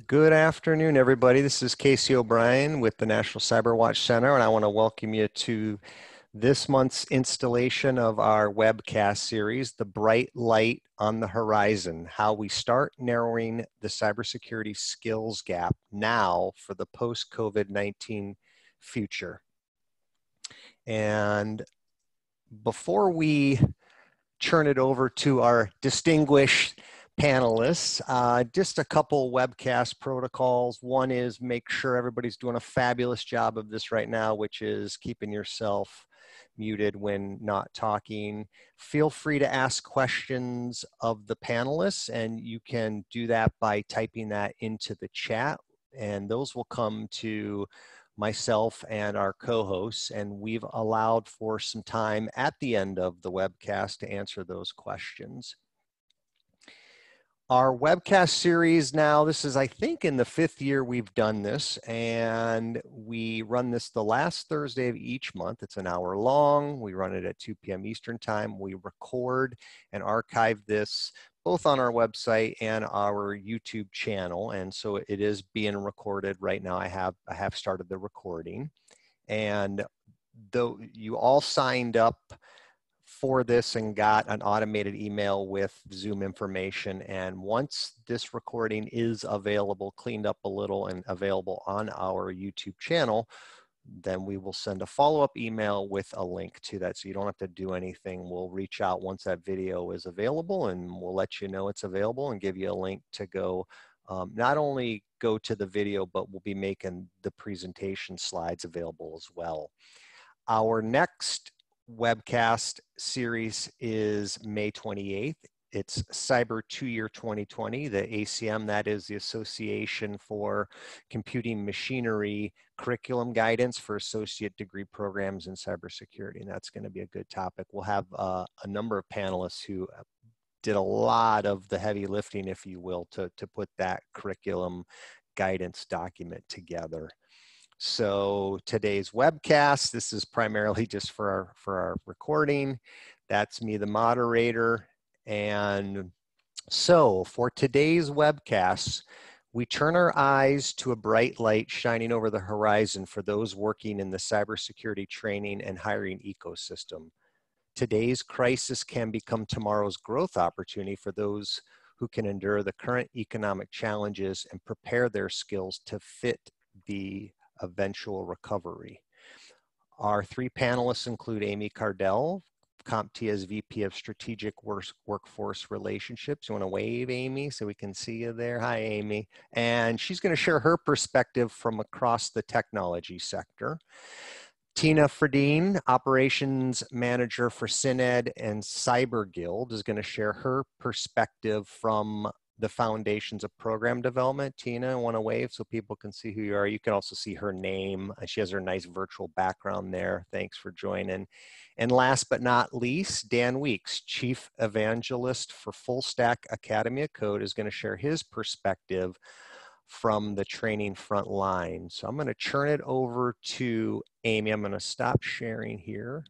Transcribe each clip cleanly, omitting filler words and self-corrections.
Good afternoon, everybody. This is Casey O'Brien with the National CyberWatch Center, and I want to welcome you to this month's installation of our webcast series, The Bright Light on the Horizon, how we start narrowing the cybersecurity skills gap now for the post-COVID-19 future. And before we turn it over to our distinguished panelists, just a couple webcast protocols. One is make sure everybody's doing a fabulous job of this right now, which is keeping yourself muted when not talking. Feel free to ask questions of the panelists, and you can do that by typing that into the chat, and those will come to myself and our co-hosts, and we've allowed for some time at the end of the webcast to answer those questions. Our webcast series now, this is, I think, in the 5th year we've done this, and we run this the last Thursday of each month. It's an hour long. We run it at 2 p.m. Eastern Time. We record and archive this both on our website and our YouTube channel, and so it is being recorded right now. I have started the recording, and though you all signed up for this and got an automated email with Zoom information, and once this recording is available, cleaned up a little and available on our YouTube channel, then we will send a follow-up email with a link to that, so you don't have to do anything. We'll reach out once that video is available, and we'll let you know it's available and give you a link to go not only go to the video, but we'll be making the presentation slides available as well. Our next webcast series is May 28th. It's Cyber 2-Year 2020, the ACM, that is the Association for Computing Machinery Curriculum Guidance for Associate Degree Programs in Cybersecurity, and that's going to be a good topic. We'll have a number of panelists who did a lot of the heavy lifting, if you will, to put that curriculum guidance document together. So today's webcast, this is primarily just for our recording. That's me, the moderator. And so for today's webcast, we turn our eyes to a bright light shining over the horizon for those working in the cybersecurity training and hiring ecosystem. Today's crisis can become tomorrow's growth opportunity for those who can endure the current economic challenges and prepare their skills to fit the eventual recovery. Our 3 panelists include Amy Cardell, CompTIA's VP of Strategic Workforce Relationships. You want to wave, Amy, so we can see you there? Hi, Amy. And she's going to share her perspective from across the technology sector. Tina Fredine, Operations Manager for Syned and Cyber Guild, is going to share her perspective from the foundations of program development. Tina, I want to wave so people can see who you are. You can also see her name. She has her nice virtual background there. Thanks for joining. And last but not least, Dan Weeks, Chief Evangelist for Full Stack Academy of Code, is going to share his perspective from the training front line. So I'm going to turn it over to Amy. I'm going to stop sharing here.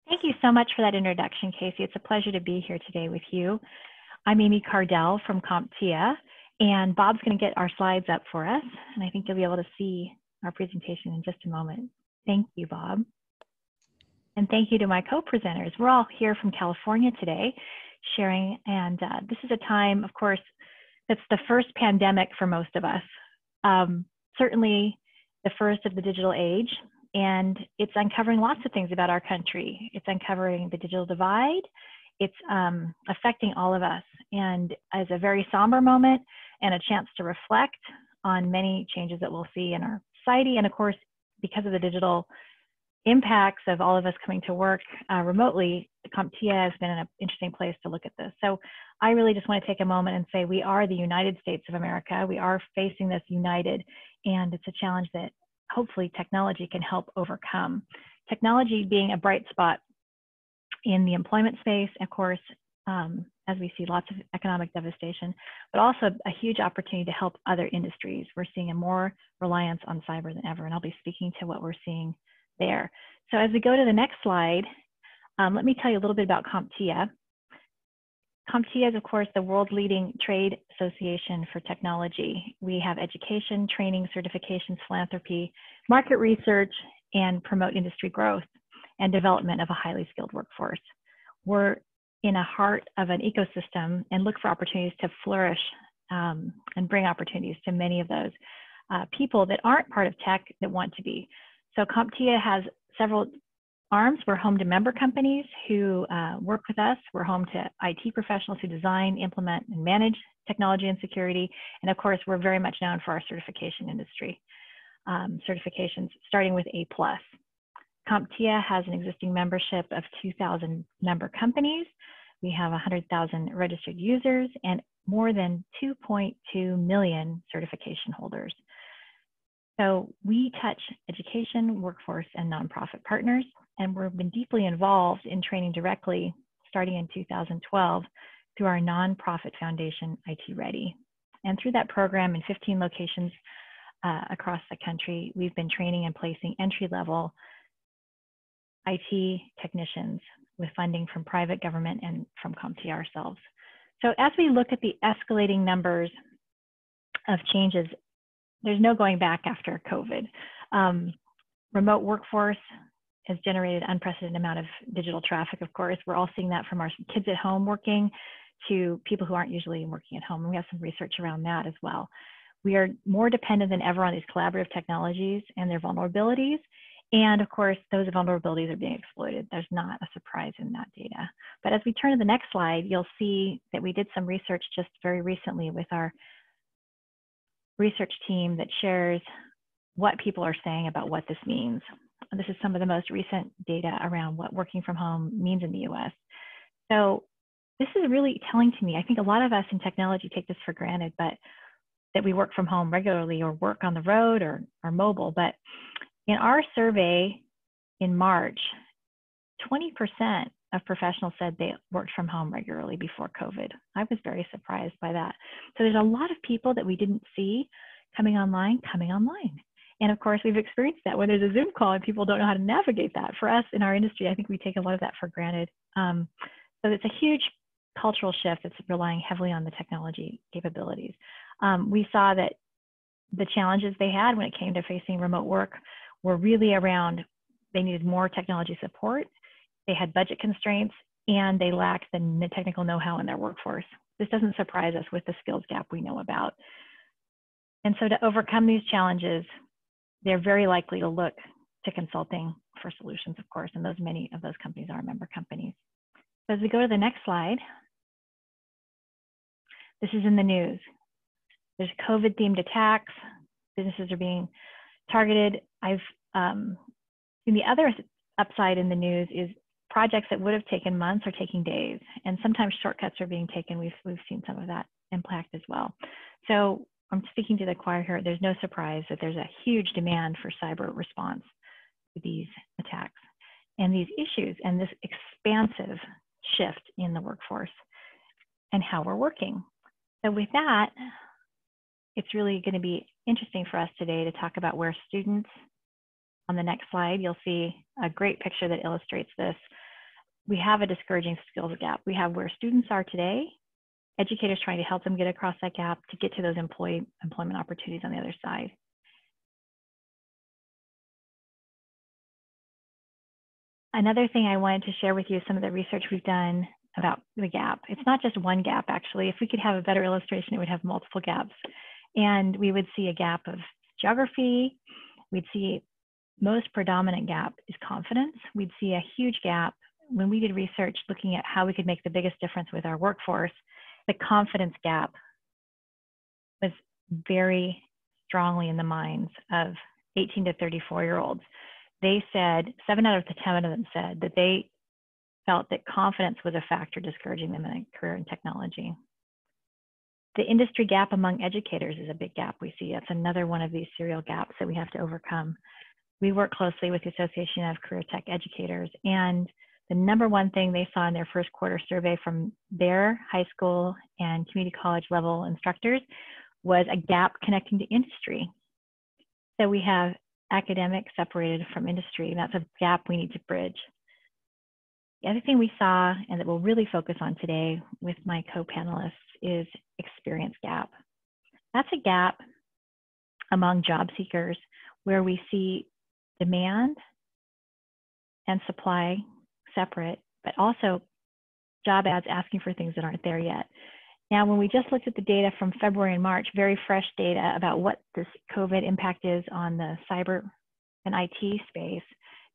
Thank you so much for that introduction, Casey. It's a pleasure to be here today with you. I'm Amy Cardell from CompTIA, and Bob's going to get our slides up for us, and I think you'll be able to see our presentation in just a moment. Thank you, Bob. And thank you to my co-presenters. We're all here from California today sharing, and this is a time, of course, that's the first pandemic for most of us. Certainly the first of the digital age. And it's uncovering lots of things about our country. It's uncovering the digital divide. It's affecting all of us. And as a very somber moment and a chance to reflect on many changes that we'll see in our society. And of course, because of the digital impacts of all of us coming to work remotely, CompTIA has been an interesting place to look at this. So I really just want to take a moment and say we are the United States of America. We are facing this united, and it's a challenge that hopefully technology can help overcome. Technology being a bright spot in the employment space, of course, as we see lots of economic devastation, but also a huge opportunity to help other industries. We're seeing a more reliance on cyber than ever, and I'll be speaking to what we're seeing there. So as we go to the next slide, let me tell you a little bit about CompTIA. CompTIA is, of course, the world's leading trade association for technology. We have education, training, certifications, philanthropy, market research, and promote industry growth and development of a highly skilled workforce. We're in a heart of an ecosystem and look for opportunities to flourish and bring opportunities to many of those people that aren't part of tech that want to be. So CompTIA has several arms. We're home to member companies who work with us. We're home to IT professionals who design, implement, and manage technology and security. And of course, we're very much known for our certification industry. Certifications starting with A+. CompTIA has an existing membership of 2,000 member companies. We have 100,000 registered users and more than 2.2 million certification holders. So we touch education, workforce, and nonprofit partners, and we've been deeply involved in training directly starting in 2012 through our nonprofit foundation, IT Ready. And through that program in 15 locations across the country, we've been training and placing entry-level IT technicians with funding from private government and from CompTIA ourselves. So as we look at the escalating numbers of changes, there's no going back after COVID. Remote workforce has generated unprecedented amount of digital traffic, of course. We're all seeing that from our kids at home working to people who aren't usually working at home. And we have some research around that as well. We are more dependent than ever on these collaborative technologies and their vulnerabilities. And of course, those vulnerabilities are being exploited. There's not a surprise in that data. But as we turn to the next slide, you'll see that we did some research just very recently with our research team that shares what people are saying about what this means. And this is some of the most recent data around what working from home means in the US. So this is really telling to me. I think a lot of us in technology take this for granted, but that we work from home regularly or work on the road or mobile. But in our survey in March, 20% of professionals said they worked from home regularly before COVID. I was very surprised by that. So there's a lot of people that we didn't see coming online. And of course, we've experienced that when there's a Zoom call and people don't know how to navigate that. For us in our industry, I think we take a lot of that for granted. So it's a huge cultural shift that's relying heavily on the technology capabilities. We saw that the challenges they had when it came to facing remote work were really around, they needed more technology support, they had budget constraints, and they lacked the technical know-how in their workforce. This doesn't surprise us with the skills gap we know about. And so to overcome these challenges, they're very likely to look to consulting for solutions, of course, and many of those companies are member companies. So as we go to the next slide, this is in the news. There's COVID-themed attacks. Businesses are being targeted. I've seen the other upside in the news is projects that would have taken months are taking days, and sometimes shortcuts are being taken. We've seen some of that impact as well. So I'm speaking to the choir here. There's no surprise that there's a huge demand for cyber response to these attacks and these issues and this expansive shift in the workforce and how we're working. So with that, it's really going to be interesting for us today to talk about where students, on the next slide, you'll see a great picture that illustrates this. We have a discouraging skills gap. We have where students are today, educators trying to help them get across that gap to get to those employment opportunities on the other side. Another thing I wanted to share with you is some of the research we've done about the gap. It's not just one gap, actually. If we could have a better illustration, it would have multiple gaps. And we would see a gap of geography. We'd see most predominant gap is confidence. We'd see a huge gap when we did research looking at how we could make the biggest difference with our workforce. The confidence gap was very strongly in the minds of 18 to 34-year-olds. They said, 7 out of the 10 of them said that they felt that confidence was a factor discouraging them in a career in technology. The industry gap among educators is a big gap we see. That's another one of these serial gaps that we have to overcome. We work closely with the Association of Career Tech Educators, and the number one thing they saw in their first quarter survey from their high school and community college level instructors was a gap connecting to industry. So we have academics separated from industry, and that's a gap we need to bridge. The other thing we saw, and that we'll really focus on today with my co-panelists, is experience gap. That's a gap among job seekers where we see demand and supply separate, but also job ads asking for things that aren't there yet. Now, when we just looked at the data from February and March, very fresh data about what this COVID impact is on the cyber and IT space,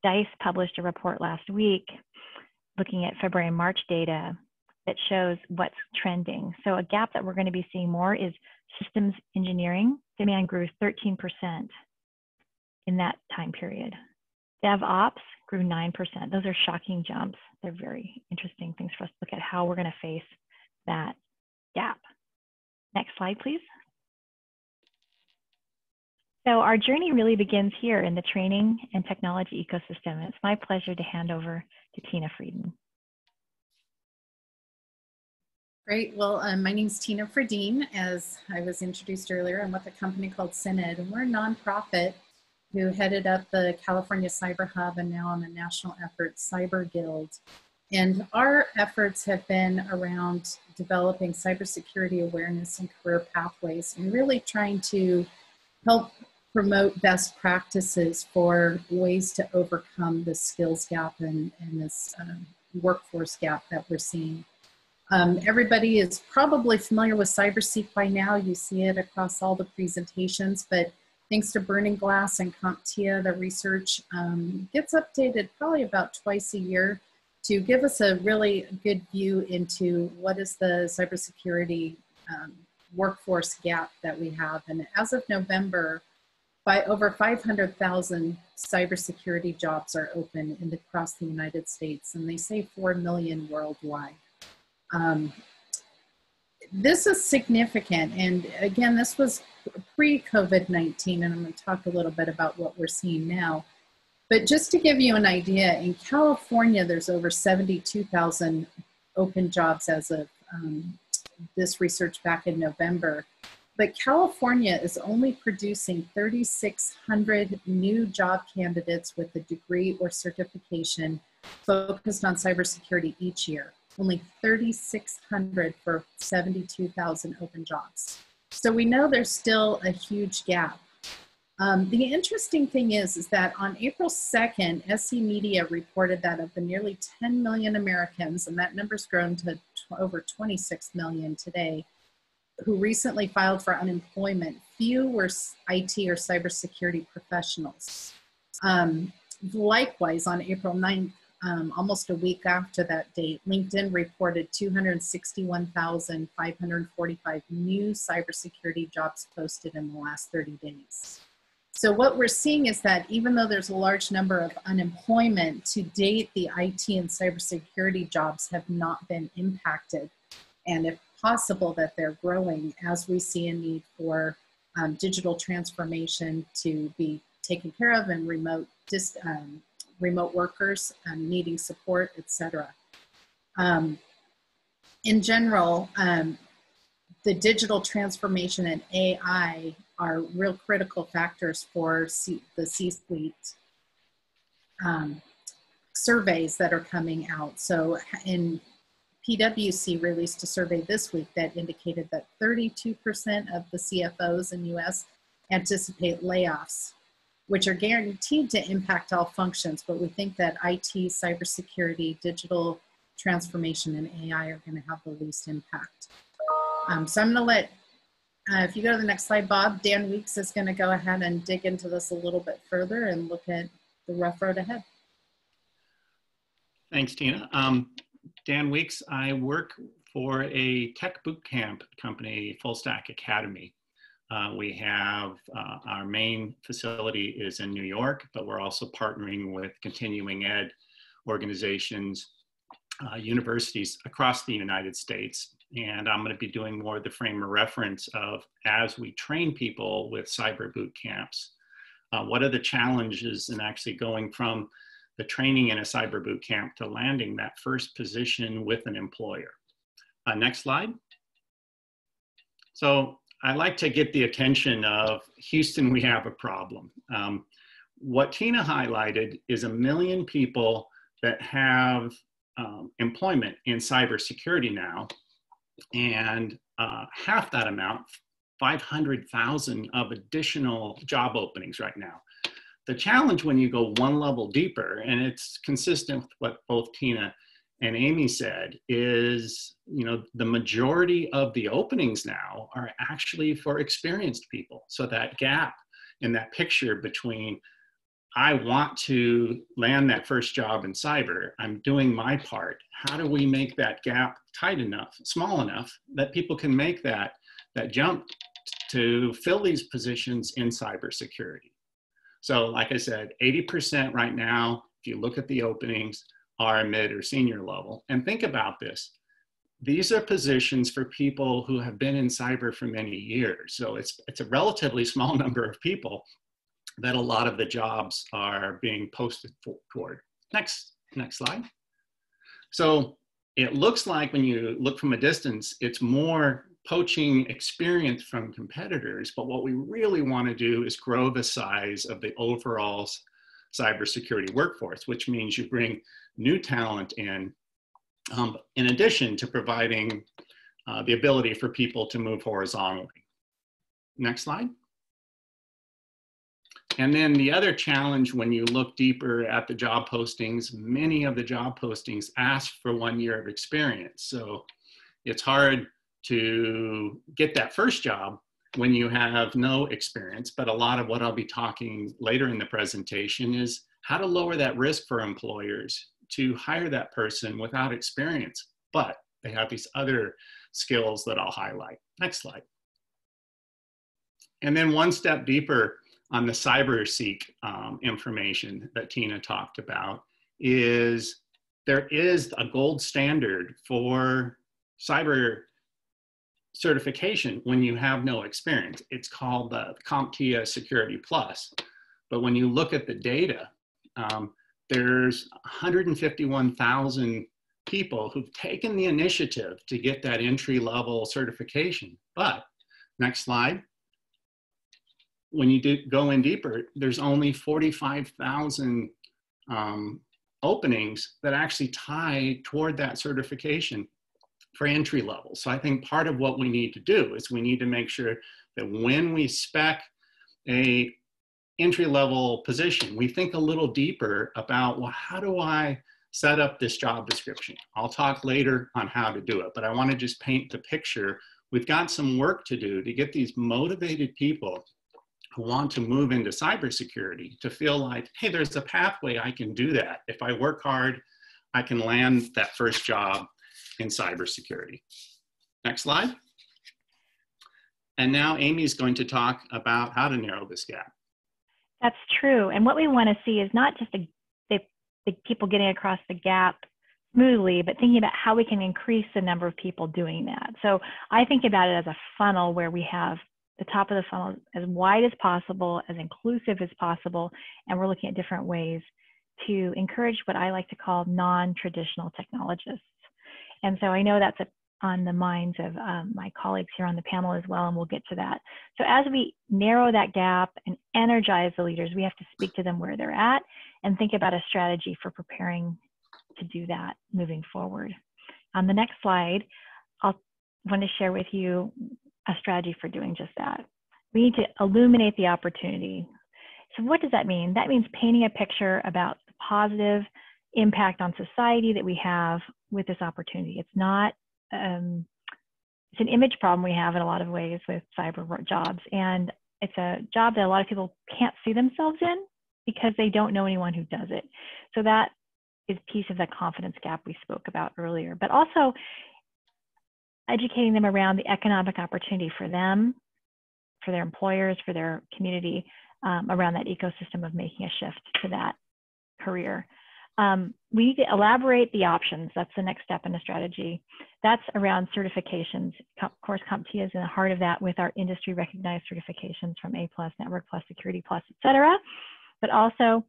DICE published a report last week looking at February and March data that shows what's trending. So a gap that we're going to be seeing more is systems engineering. Demand grew 13% in that time period. DevOps grew 9%. Those are shocking jumps. They're very interesting things for us to look at how we're going to face that gap. Next slide, please. So our journey really begins here in the training and technology ecosystem. It's my pleasure to hand over to Tina Frieden. Great. Well, my name is Tina Frieden. As I was introduced earlier, I'm with a company called Synod, and we're a nonprofit who headed up the California Cyber Hub and now on the national effort Cyber Guild. And our efforts have been around developing cybersecurity awareness and career pathways and really trying to help promote best practices for ways to overcome the skills gap and this workforce gap that we're seeing. Everybody is probably familiar with CyberSeek by now. You see it across all the presentations, but thanks to Burning Glass and CompTIA, the research gets updated probably about twice a year to give us a really good view into what is the cybersecurity workforce gap that we have. And as of November, by over 500,000 cybersecurity jobs are open across the United States, and they say 4 million worldwide. This is significant, and again, this was pre-COVID-19, and I'm going to talk a little bit about what we're seeing now. But just to give you an idea, in California, there's over 72,000 open jobs as of this research back in November. But California is only producing 3,600 new job candidates with a degree or certification focused on cybersecurity each year. Only 3,600 for 72,000 open jobs. So we know there's still a huge gap. The interesting thing is that on April 2nd, SE Media reported that of the nearly 10 million Americans, and that number's grown to over 26 million today, who recently filed for unemployment, few were IT or cybersecurity professionals. Likewise, on April 9th, almost a week after that date, LinkedIn reported 261,545 new cybersecurity jobs posted in the last 30 days. So what we're seeing is that even though there's a large number of unemployment, to date, the IT and cybersecurity jobs have not been impacted. And if possible, that they're growing as we see a need for digital transformation to be taken care of and remote workers needing support, etc. In general, the digital transformation and AI are real critical factors for the C-suite surveys that are coming out. So in PwC released a survey this week that indicated that 32% of the CFOs in US anticipate layoffs, which are guaranteed to impact all functions, but we think that IT, cybersecurity, digital transformation, and AI are going to have the least impact. So I'm going to let, if you go to the next slide, Bob, Dan Weeks is going to go ahead and dig into this a little bit further and look at the rough road ahead. Thanks, Tina. Dan Weeks, I work for a tech bootcamp company, Full Stack Academy. We have our main facility is in New York, but we're also partnering with continuing ed organizations, universities across the United States. And I'm going to be doing more of the frame of reference of as we train people with cyber boot camps, what are the challenges in actually going from the training in a cyber boot camp to landing that first position with an employer. Next slide. So I like to get the attention of Houston, we have a problem. What Tina highlighted is 1 million people that have employment in cybersecurity now, and half that amount, 500,000 of additional job openings right now. The challenge when you go one level deeper, and it's consistent with what both Tina and Amy said, is, you know, the majority of the openings now are actually for experienced people. So that gap in that picture between, I want to land that first job in cyber, I'm doing my part. How do we make that gap tight enough, small enough that people can make that jump to fill these positions in cybersecurity? So like I said, 80% right now, if you look at the openings, are mid or senior level. And think about this. These are positions for people who have been in cyber for many years. So it's a relatively small number of people that a lot of the jobs are being posted toward. Next slide. So it looks like when you look from a distance, it's more poaching experience from competitors, but what we really want to do is grow the size of the overall cybersecurity workforce, which means you bring new talent in addition to providing the ability for people to move horizontally. Next slide. And then the other challenge when you look deeper at the job postings, many of the job postings ask for 1 year of experience. So it's hard to get that first job when you have no experience, but a lot of what I'll be talking later in the presentation is how to lower that risk for employers to hire that person without experience, but they have these other skills that I'll highlight. Next slide. And then one step deeper on the CyberSeek information that Tina talked about is there is a gold standard for cyber certification when you have no experience. It's called the CompTIA Security Plus. But when you look at the data, there's 151,000 people who've taken the initiative to get that entry-level certification. But, next slide, when you go in deeper, there's only 45,000 openings that actually tie toward that certification for entry level. So I think part of what we need to do is we need to make sure that when we spec a entry level position, we think a little deeper about, well, how do I set up this job description? I'll talk later on how to do it, but I want to just paint the picture. We've got some work to do to get these motivated people who want to move into cybersecurity to feel like, hey, there's a pathway I can do that. If I work hard, I can land that first job in cybersecurity. Next slide. And now Amy's going to talk about how to narrow this gap. That's true. And what we want to see is not just the people getting across the gap smoothly, but thinking about how we can increase the number of people doing that. So I think about it as a funnel where we have the top of the funnel as wide as possible, as inclusive as possible, and we're looking at different ways to encourage what I like to call non-traditional technologists. And so I know that's on the minds of my colleagues here on the panel as well, and we'll get to that. So as we narrow that gap and energize the leaders, we have to speak to them where they're at and think about a strategy for preparing to do that moving forward. On the next slide, I want to share with you a strategy for doing just that. We need to illuminate the opportunity. So what does that mean? That means painting a picture about the positive impact on society that we have with this opportunity. It's not, it's an image problem we have in a lot of ways with cyber jobs. And it's a job that a lot of people can't see themselves in because they don't know anyone who does it. So that is a piece of that confidence gap we spoke about earlier, but also educating them around the economic opportunity for them, for their employers, for their community, around that ecosystem of making a shift to that career. We need to elaborate the options. That's the next step in the strategy. That's around certifications. Of course, CompTIA is in the heart of that with our industry recognized certifications from A+, Network+, Security+, et cetera. But also,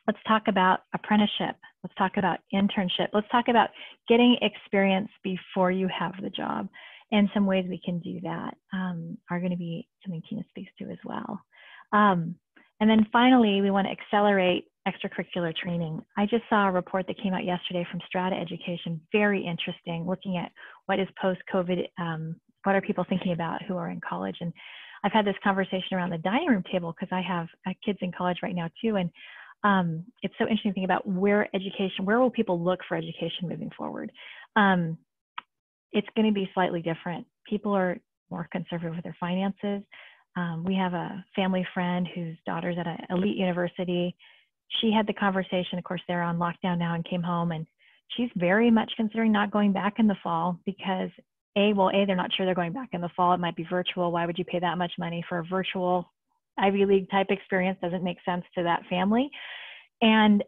let's talk about apprenticeship. Let's talk about internship. Let's talk about getting experience before you have the job. And some ways we can do that are going to be something Tina speaks to as well. And then finally, we want to accelerate extracurricular training. I just saw a report that came out yesterday from Strata Education, very interesting, looking at what is post-COVID, what are people thinking about who are in college. And I've had this conversation around the dining room table because I have kids in college right now too. And it's so interesting to think about where will people look for education moving forward? It's going to be slightly different. People are more conservative with their finances. We have a family friend whose daughter's at an elite university. She had the conversation, of course, they're on lockdown now and came home, and she's very much considering not going back in the fall because they're not sure they're going back in the fall. It might be virtual. Why would you pay that much money for a virtual Ivy League type experience? Doesn't make sense to that family. And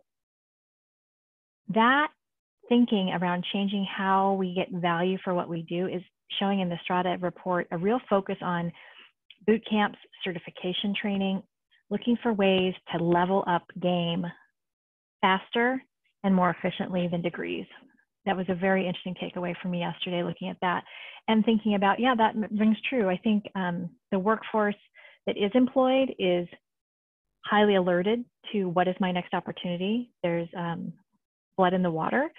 that thinking around changing how we get value for what we do is showing in the Strata report a real focus on boot camps, certification training, looking for ways to level up game faster and more efficiently than degrees. That was a very interesting takeaway for me yesterday, looking at that and thinking about, yeah, that rings true. I think the workforce that is employed is highly alerted to what is my next opportunity. There's blood in the water.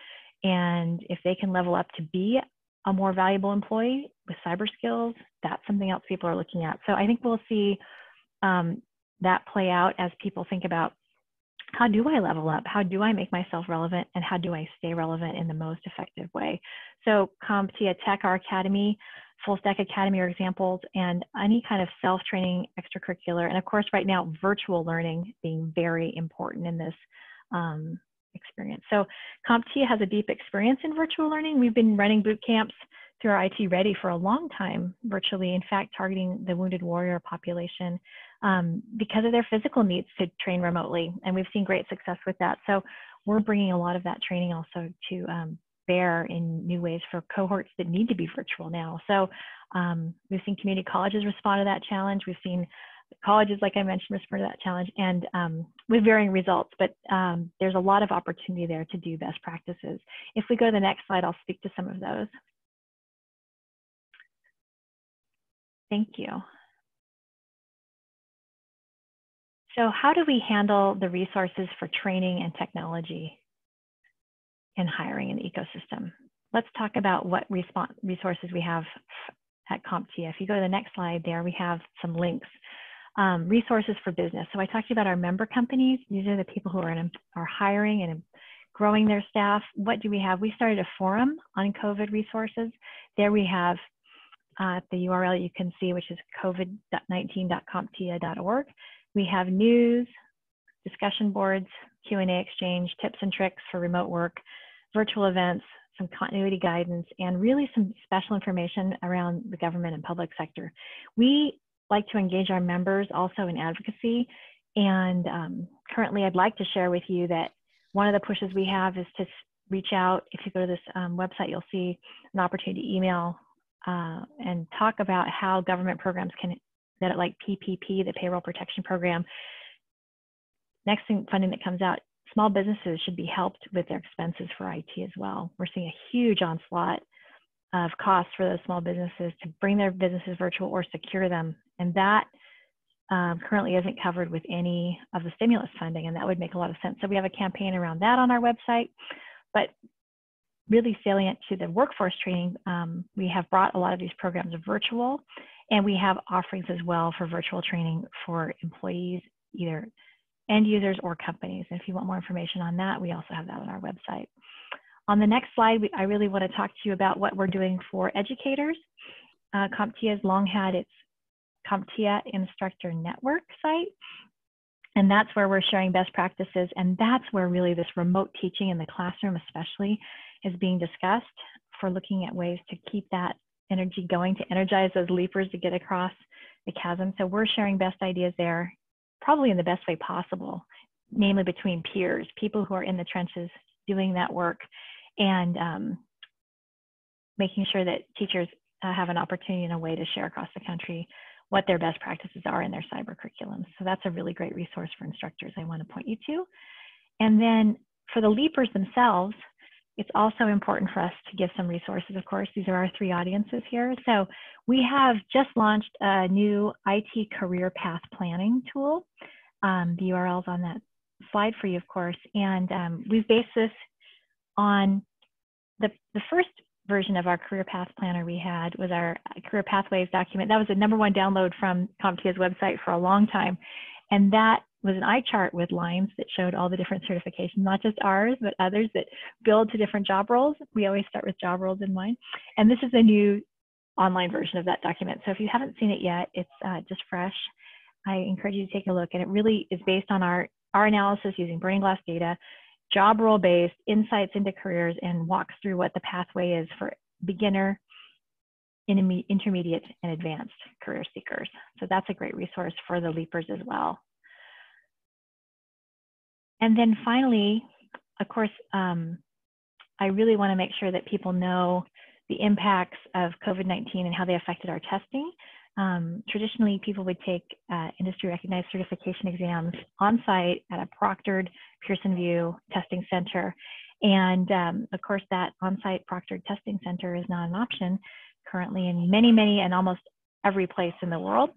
And if they can level up to be a more valuable employee with cyber skills, that's something else people are looking at. So I think we'll see that play out as people think about, how do I level up? How do I make myself relevant? And how do I stay relevant in the most effective way? So CompTIA Tech, our academy, Full Stack Academy are examples, and any kind of self-training, extracurricular, and of course right now virtual learning being very important in this experience. So CompTIA has a deep experience in virtual learning. We've been running boot camps through our IT Ready for a long time virtually, in fact, targeting the wounded warrior population because of their physical needs to train remotely. And we've seen great success with that. So we're bringing a lot of that training also to bear in new ways for cohorts that need to be virtual now. So we've seen community colleges respond to that challenge. We've seen colleges, like I mentioned, respond to that challenge, and with varying results, but there's a lot of opportunity there to do best practices. If we go to the next slide, I'll speak to some of those. Thank you. So how do we handle the resources for training and technology and hiring in the ecosystem? Let's talk about what resources we have at CompTIA. If you go to the next slide there, we have some links. Resources for business. So I talked about our member companies. These are the people who are hiring and growing their staff. What do we have? We started a forum on COVID resources. There we have the URL you can see, which is covid19.comptia.org. We have news, discussion boards, Q&A exchange, tips and tricks for remote work, virtual events, some continuity guidance, and really some special information around the government and public sector. We like to engage our members also in advocacy. And currently I'd like to share with you that one of the pushes we have is to reach out. If you go to this website, you'll see an opportunity to email and talk about how government programs that like PPP, the Payroll Protection Program. Next funding that comes out, small businesses should be helped with their expenses for IT as well. We're seeing a huge onslaught of costs for those small businesses to bring their businesses virtual or secure them. And that currently isn't covered with any of the stimulus funding, and that would make a lot of sense. So we have a campaign around that on our website, but really salient to the workforce training, we have brought a lot of these programs virtual, and we have offerings as well for virtual training for employees, either end users or companies. And if you want more information on that, we also have that on our website. On the next slide, I really want to talk to you about what we're doing for educators. CompTIA has long had its CompTIA Instructor Network site, and that's where we're sharing best practices, and that's where really this remote teaching in the classroom especially is being discussed, for looking at ways to keep that energy going, to energize those leapers to get across the chasm. So we're sharing best ideas there, probably in the best way possible, namely between peers, people who are in the trenches doing that work, and making sure that teachers have an opportunity and a way to share across the country what their best practices are in their cyber curriculums. So that's a really great resource for instructors I want to point you to. And then for the leapers themselves, it's also important for us to give some resources, of course. These are our three audiences here. So we have just launched a new IT career path planning tool. The URL's on that slide for you, of course. And we've based this on the first version of our career path planner we had was our career pathways document. That was the #1 download from CompTIA's website for a long time. And that was an eye chart with lines that showed all the different certifications, not just ours, but others that build to different job roles. We always start with job roles in mind. And this is a new online version of that document. So if you haven't seen it yet, it's just fresh. I encourage you to take a look. And it really is based on our analysis using Burning Glass data, job role based, insights into careers, and walks through what the pathway is for beginner, intermediate, and advanced career seekers. So that's a great resource for the leapers as well. And then finally, of course, I really want to make sure that people know the impacts of COVID-19 and how they affected our testing. Traditionally, people would take industry recognized certification exams on site at a proctored Pearson VUE testing center. And of course, that on-site proctored testing center is not an option currently in many, and almost every place in the world.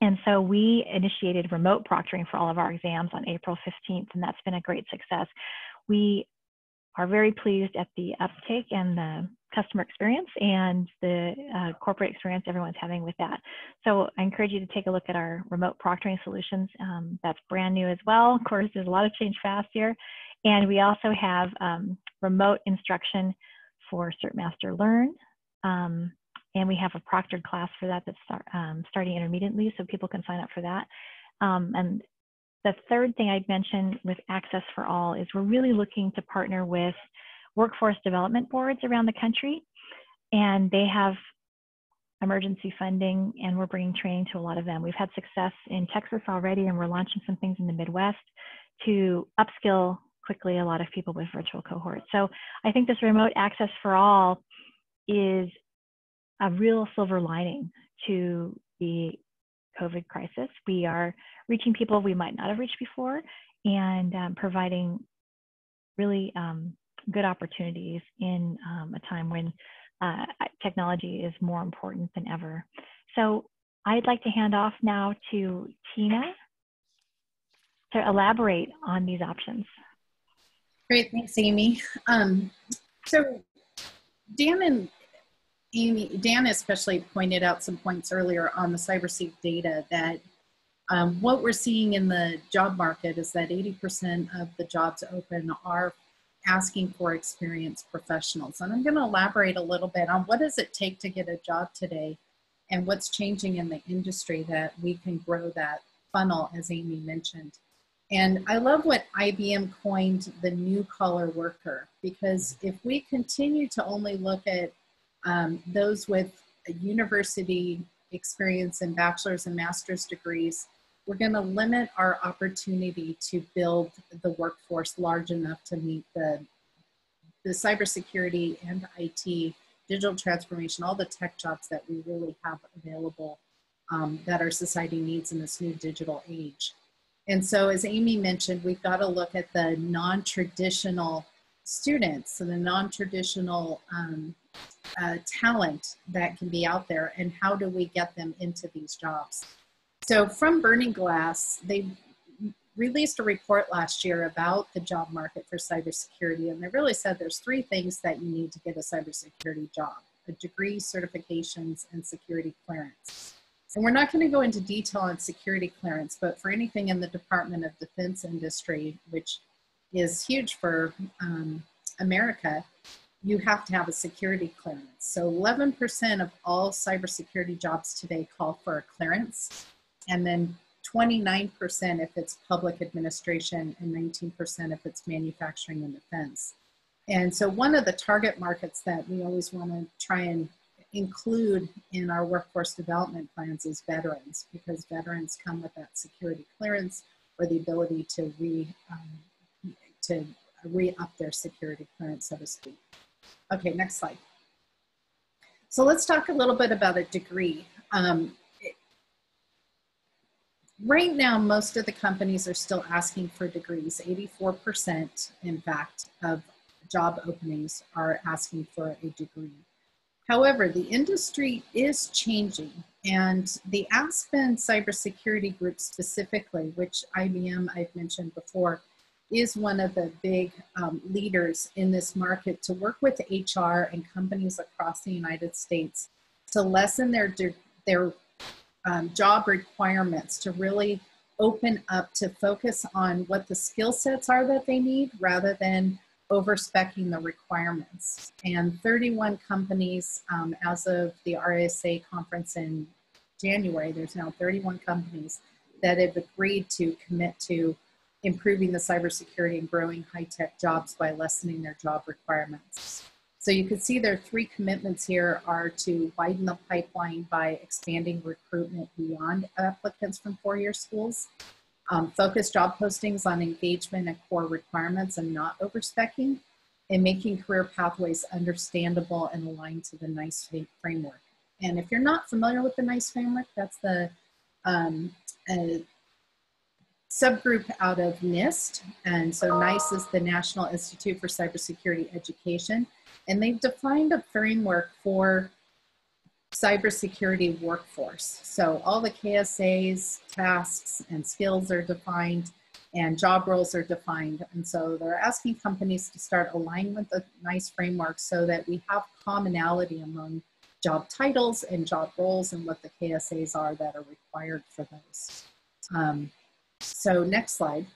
And so we initiated remote proctoring for all of our exams on April 15th, and that's been a great success. We are very pleased at the uptake and the customer experience and the corporate experience everyone's having with that. So I encourage you to take a look at our remote proctoring solutions. That's brand new as well. Of course, there's a lot of change fast here. And we also have remote instruction for CertMaster Learn. And we have a proctored class for that that's starting intermittently, so people can sign up for that. And the third thing I'd mention with Access for All is we're really looking to partner with workforce development boards around the country, and they have emergency funding, and we're bringing training to a lot of them. We've had success in Texas already, and we're launching some things in the Midwest to upskill quickly a lot of people with virtual cohorts. So I think this remote Access for All is a real silver lining to the COVID crisis. We are reaching people we might not have reached before, and providing really good opportunities in a time when technology is more important than ever. So I'd like to hand off now to Tina to elaborate on these options. Great, thanks, Amy. So Dan and Amy, Dan especially pointed out some points earlier on the CyberSec data that what we're seeing in the job market is that 80% of the jobs open are asking for experienced professionals. And I'm going to elaborate a little bit on what does it take to get a job today and what's changing in the industry that we can grow that funnel, as Amy mentioned. And I love what IBM coined the new collar worker, because if we continue to only look at those with a university experience and bachelor's and master's degrees, we're going to limit our opportunity to build the workforce large enough to meet the cybersecurity and IT, digital transformation, all the tech jobs that we really have available that our society needs in this new digital age. And so, as Amy mentioned, we've got to look at the non-traditional students, so the non-traditional talent that can be out there, and how do we get them into these jobs? So from Burning Glass, they released a report last year about the job market for cybersecurity, and they really said there's 3 things that you need to get a cybersecurity job: a degree, certifications, and security clearance. And we're not going to go into detail on security clearance, but for anything in the Department of Defense industry, which is huge for America, you have to have a security clearance. So 11% of all cybersecurity jobs today call for a clearance, and then 29% if it's public administration, and 19% if it's manufacturing and defense. And so one of the target markets that we always want to try and include in our workforce development plans is veterans, because veterans come with that security clearance or the ability to re-up their security clearance, so to speak. Okay, next slide. So let's talk a little bit about a degree. Right now, most of the companies are still asking for degrees. 84%, in fact, of job openings are asking for a degree. However, the industry is changing, and the Aspen Cybersecurity Group specifically, which IBM I've mentioned before, is one of the big leaders in this market to work with HR and companies across the United States to lessen their job requirements, to really open up to focus on what the skill sets are that they need rather than over-speccing the requirements. And 31 companies, as of the RSA conference in January, there's now 31 companies that have agreed to commit to improving the cybersecurity and growing high-tech jobs by lessening their job requirements. So you can see their three commitments here are to widen the pipeline by expanding recruitment beyond applicants from four-year schools, focus job postings on engagement and core requirements and not over-speccing, and making career pathways understandable and aligned to the NICE framework. And if you're not familiar with the NICE framework, that's the subgroup out of NIST. And so NICE is the National Institute for Cybersecurity Education. And they've defined a framework for cybersecurity workforce. So all the KSAs, tasks, and skills are defined, and job roles are defined. And so they're asking companies to start aligning with the NICE framework so that we have commonality among job titles and job roles and what the KSAs are that are required for those. So next slide.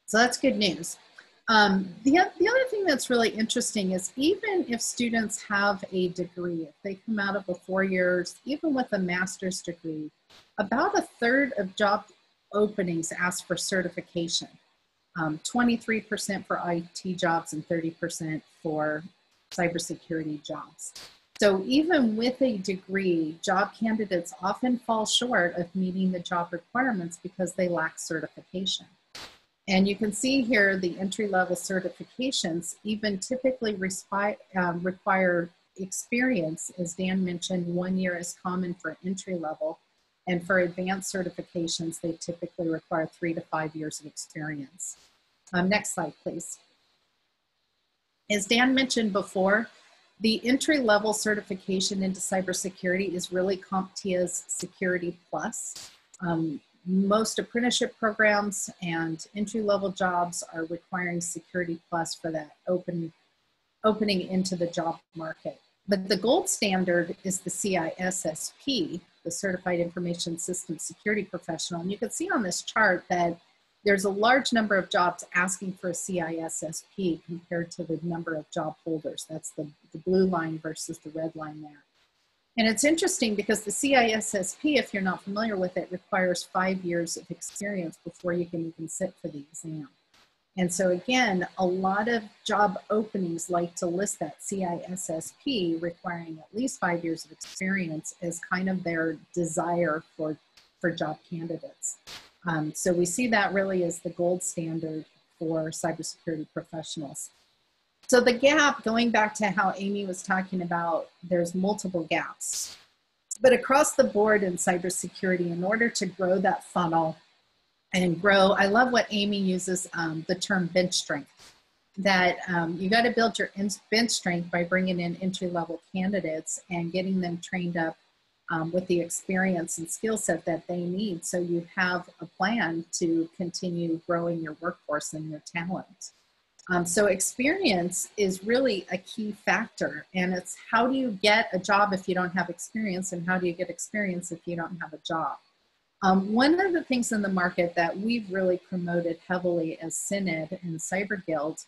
So that's good news. The other thing that's really interesting is even if students have a degree, if they come out of the 4 years, even with a master's degree, about a third of job openings ask for certification. 23% for IT jobs and 30% for cybersecurity jobs. So even with a degree, job candidates often fall short of meeting the job requirements because they lack certification. And you can see here the entry-level certifications even typically require experience. As Dan mentioned, 1 year is common for entry-level, and for advanced certifications, they typically require 3 to 5 years of experience. Next slide, please. As Dan mentioned before, the entry-level certification into cybersecurity is really CompTIA's Security Plus. Most apprenticeship programs and entry-level jobs are requiring Security Plus for that opening into the job market. But the gold standard is the CISSP, the Certified Information Systems Security Professional. And you can see on this chart that there's a large number of jobs asking for a CISSP compared to the number of job holders. That's the blue line versus the red line there. And it's interesting because the CISSP, if you're not familiar with it, requires 5 years of experience before you can even sit for the exam. And so again, a lot of job openings like to list that CISSP requiring at least 5 years of experience as kind of their desire for job candidates. So we see that really as the gold standard for cybersecurity professionals. So the gap, going back to how Amy was talking about, there's multiple gaps. But across the board in cybersecurity, in order to grow that funnel and grow, I love what Amy uses, the term bench strength, that you got to build your bench strength by bringing in entry-level candidates and getting them trained up with the experience and skill set that they need, so you have a plan to continue growing your workforce and your talent. So experience is really a key factor, and it's how do you get a job if you don't have experience, and how do you get experience if you don't have a job? One of the things in the market that we've really promoted heavily as Synod and Cyber Guild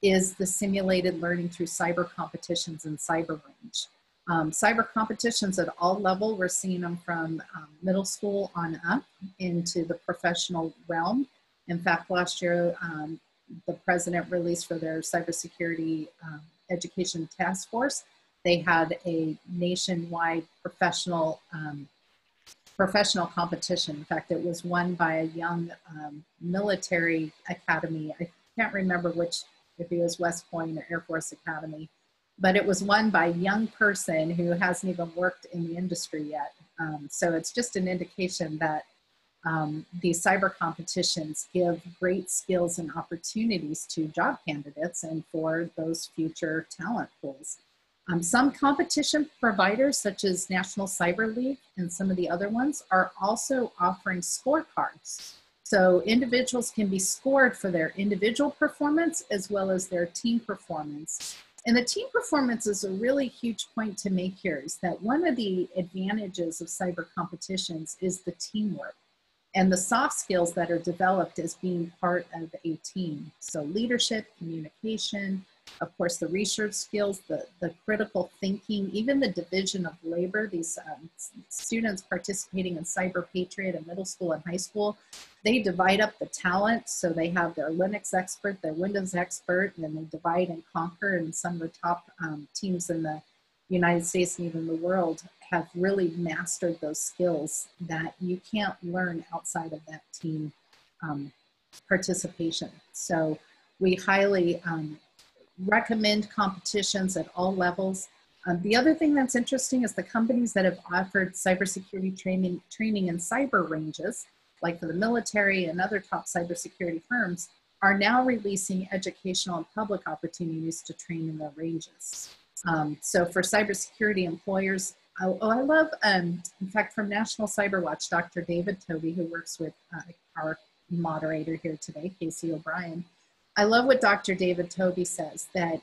is the simulated learning through cyber competitions and cyber range. Cyber competitions at all levels, we're seeing them from middle school on up into the professional realm. In fact, last year, the president released for their cybersecurity education task force, they had a nationwide professional competition. In fact, it was won by a young military academy. I can't remember which, if it was West Point or Air Force Academy, but it was won by a young person who hasn't even worked in the industry yet. So it's just an indication that these cyber competitions give great skills and opportunities to job candidates and for those future talent pools. Some competition providers, such as National Cyber League and some of the other ones, are also offering scorecards. So individuals can be scored for their individual performance as well as their team performance. And the team performance is a really huge point to make here, is that one of the advantages of cyber competitions is the teamwork and the soft skills that are developed as being part of a team. So leadership, communication, of course, the research skills, the critical thinking, even the division of labor. These students participating in Cyber Patriot in middle school and high school, they divide up the talent. So they have their Linux expert, their Windows expert, and then they divide and conquer. And some of the top teams in the United States and even the world have really mastered those skills that you can't learn outside of that team participation. So we highly recommend competitions at all levels. The other thing that's interesting is the companies that have offered cybersecurity training in cyber ranges, like for the military and other top cybersecurity firms, are now releasing educational and public opportunities to train in their ranges. So for cybersecurity employers, I love, in fact, from National CyberWatch, Dr. David Toby, who works with our moderator here today, Casey O'Brien. I love what Dr. David Toby says, that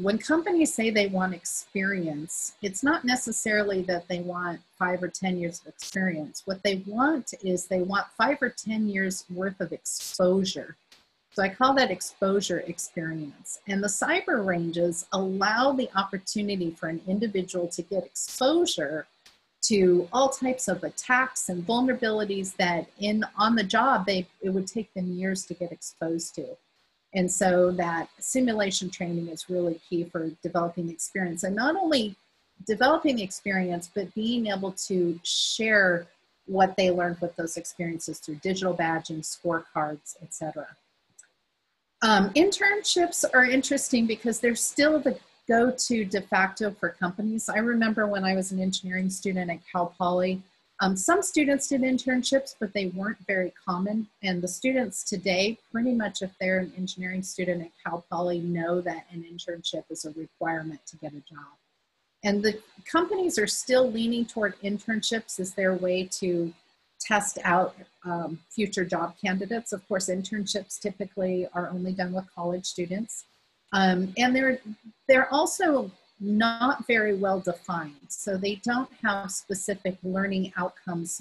when companies say they want experience, it's not necessarily that they want 5 or 10 years of experience. What they want is they want 5 or 10 years worth of exposure. So I call that exposure experience. And the cyber ranges allow the opportunity for an individual to get exposure to all types of attacks and vulnerabilities that on the job, it would take them years to get exposed to. And so that simulation training is really key for developing the experience. And not only developing the experience, but being able to share what they learned with those experiences through digital badging, scorecards, etc. Internships are interesting because they're still the go-to de facto for companies. I remember when I was an engineering student at Cal Poly, some students did internships, but they weren't very common. And the students today, pretty much if they're an engineering student at Cal Poly, know that an internship is a requirement to get a job. And the companies are still leaning toward internships as their way to test out future job candidates. Of course, internships typically are only done with college students. And they're also not very well defined. So they don't have specific learning outcomes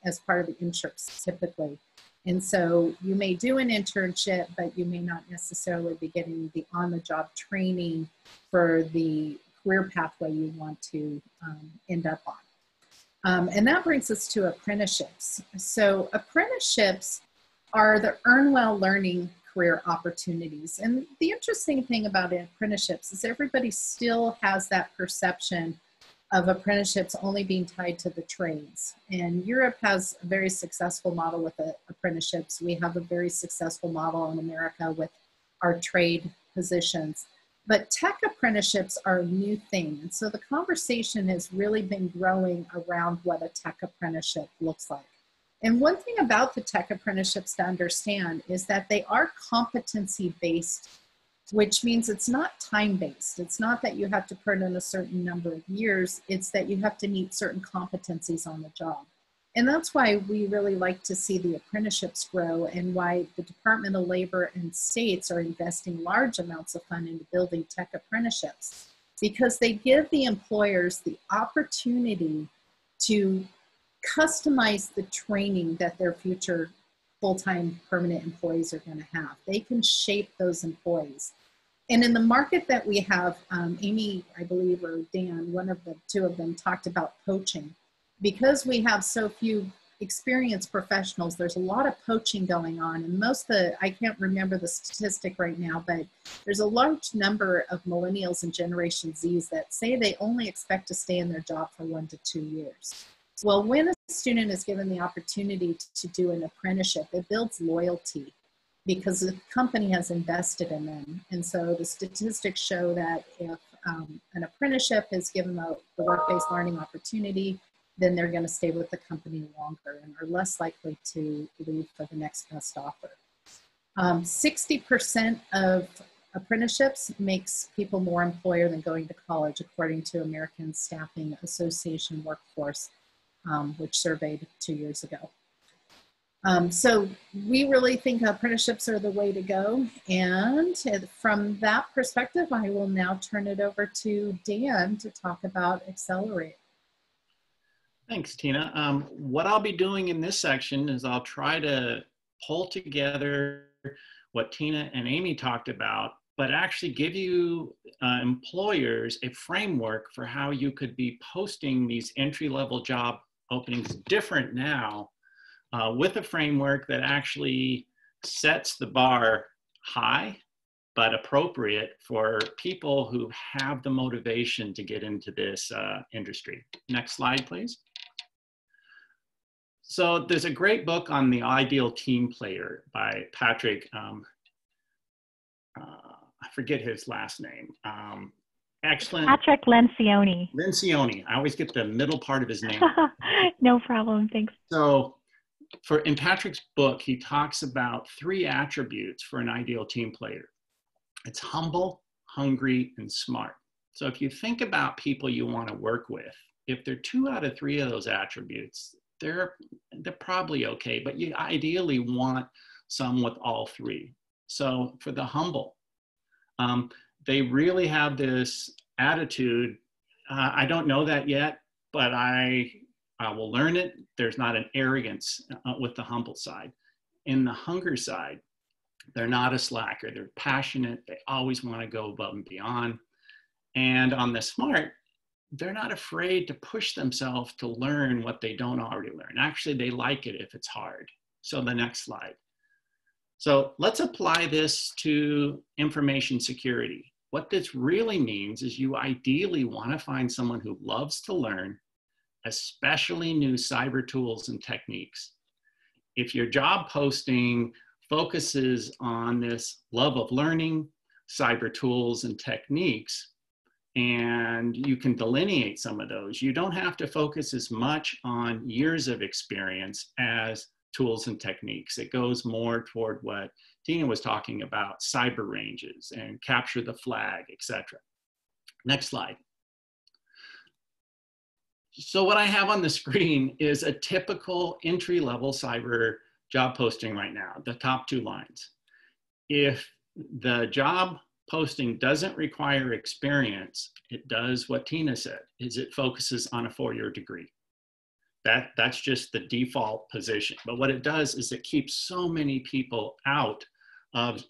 as part of the internships typically. And so you may do an internship, but you may not necessarily be getting the on-the-job training for the career pathway you want to end up on. And that brings us to apprenticeships. So apprenticeships are the earn well learning career opportunities. And the interesting thing about apprenticeships is everybody still has that perception of apprenticeships only being tied to the trades. And Europe has a very successful model with apprenticeships. We have a very successful model in America with our trade positions. But tech apprenticeships are a new thing. And so the conversation has really been growing around what a tech apprenticeship looks like. And one thing about the tech apprenticeships to understand is that they are competency-based, which means it's not time-based. It's not that you have to put in a certain number of years, it's that you have to meet certain competencies on the job. And that's why we really like to see the apprenticeships grow and why the Department of Labor and states are investing large amounts of funding into building tech apprenticeships, because they give the employers the opportunity to customize the training that their future full-time permanent employees are going to have. They can shape those employees. And in the market that we have, Amy, I believe, or Dan, one of the two of them talked about poaching. Because we have so few experienced professionals, there's a lot of poaching going on. And I can't remember the statistic right now, but there's a large number of millennials and Generation Zs that say they only expect to stay in their job for 1 to 2 years. Well, when a student is given the opportunity to do an apprenticeship, it builds loyalty because the company has invested in them. And so the statistics show that if an apprenticeship is given the work-based learning opportunity, then they're going to stay with the company longer and are less likely to leave for the next best offer. 60% of apprenticeships makes people more employer than going to college, according to American Staffing Association Workforce, which surveyed 2 years ago. So we really think apprenticeships are the way to go. And from that perspective, I will now turn it over to Dan to talk about Accelerate. Thanks, Tina. What I'll be doing in this section is I'll try to pull together what Tina and Amy talked about, but actually give you employers a framework for how you could be posting these entry-level job openings different now, with a framework that actually sets the bar high, but appropriate for people who have the motivation to get into this industry. Next slide, please. So there's a great book on the ideal team player by Patrick, I forget his last name. Excellent. Patrick Lencioni. Lencioni. I always get the middle part of his name. No problem, thanks. So in Patrick's book, he talks about 3 attributes for an ideal team player. It's humble, hungry, and smart. So if you think about people you want to work with, if they're 2 out of 3 of those attributes, they're probably okay, but you ideally want some with all 3. So for the humble, they really have this attitude, I don't know that yet, but I will learn it. There's not an arrogance with the humble side. In the hunger side, they're not a slacker. They're passionate. They always want to go above and beyond. And on the smart, they're not afraid to push themselves to learn what they don't already learn. Actually, they like it if it's hard. So the next slide. So let's apply this to information security. What this really means is you ideally want to find someone who loves to learn, especially new cyber tools and techniques. If your job posting focuses on this love of learning, cyber tools and techniques, and you can delineate some of those, you don't have to focus as much on years of experience as tools and techniques. It goes more toward what Tina was talking about, cyber ranges and capture the flag, etc. Next slide. So what I have on the screen is a typical entry-level cyber job posting right now, the top 2 lines. If the job posting doesn't require experience, it does what Tina said, is it focuses on a 4-year degree. That's just the default position. But what it does is it keeps so many people out of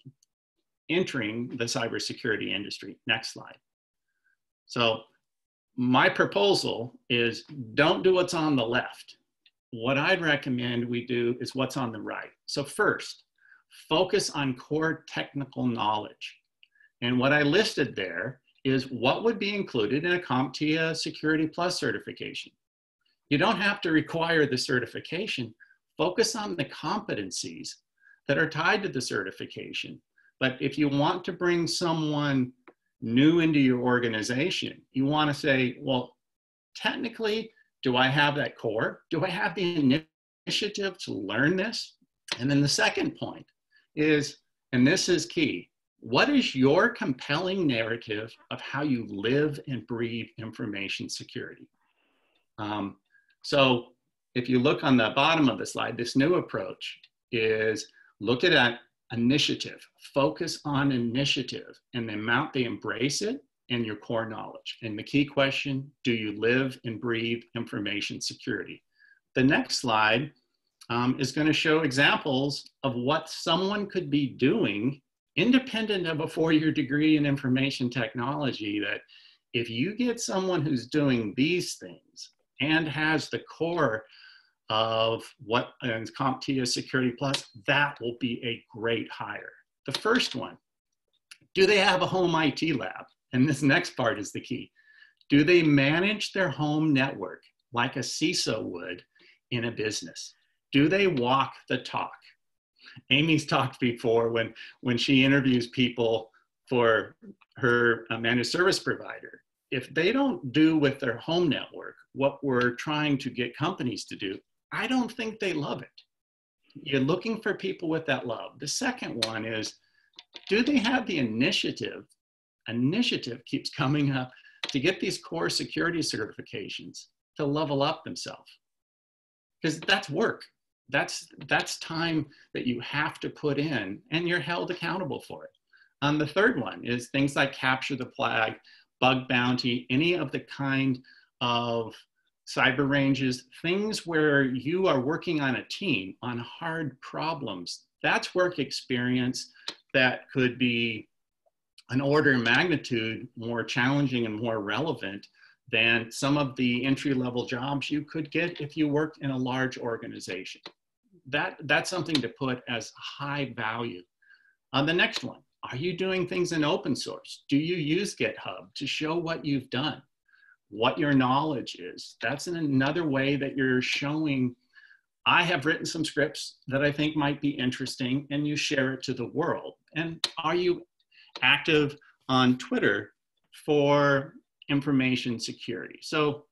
entering the cybersecurity industry. Next slide. So my proposal is don't do what's on the left. What I'd recommend we do is what's on the right. So first, focus on core technical knowledge. And what I listed there is what would be included in a CompTIA Security Plus certification. You don't have to require the certification. Focus on the competencies that are tied to the certification. But if you want to bring someone new into your organization, you want to say, well, technically, do I have that core? Do I have the initiative to learn this? And then the second point is, and this is key, what is your compelling narrative of how you live and breathe information security? So if you look on the bottom of the slide, this new approach is look at that initiative, focus on initiative and the amount they embrace it and your core knowledge. And the key question, do you live and breathe information security? The next slide is going to show examples of what someone could be doing independent of a 4-year degree in information technology, that if you get someone who's doing these things and has the core of what is CompTIA Security Plus, that will be a great hire. The first one, do they have a home IT lab? And this next part is the key. Do they manage their home network like a CISO would in a business? Do they walk the talk? Amy's talked before when she interviews people for her managed service provider. If they don't do with their home network what we're trying to get companies to do, I don't think they love it. You're looking for people with that love. The second one is, Do they have the initiative? Initiative keeps coming up to get these core security certifications to level up themselves. Because that's work. That's time that you have to put in, and you're held accountable for it. The third one is things like capture the flag, bug bounty, any of the kind of cyber ranges, things where you are working on a team on hard problems. That's work experience that could be an order of magnitude more challenging and more relevant than some of the entry-level jobs you could get if you worked in a large organization. That's something to put as high value. The next one, are you doing things in open source? Do you use GitHub to show what you've done, what your knowledge is? That's another way that you're showing, I have written some scripts that I think might be interesting, and you share it to the world. And are you active on Twitter for information security? So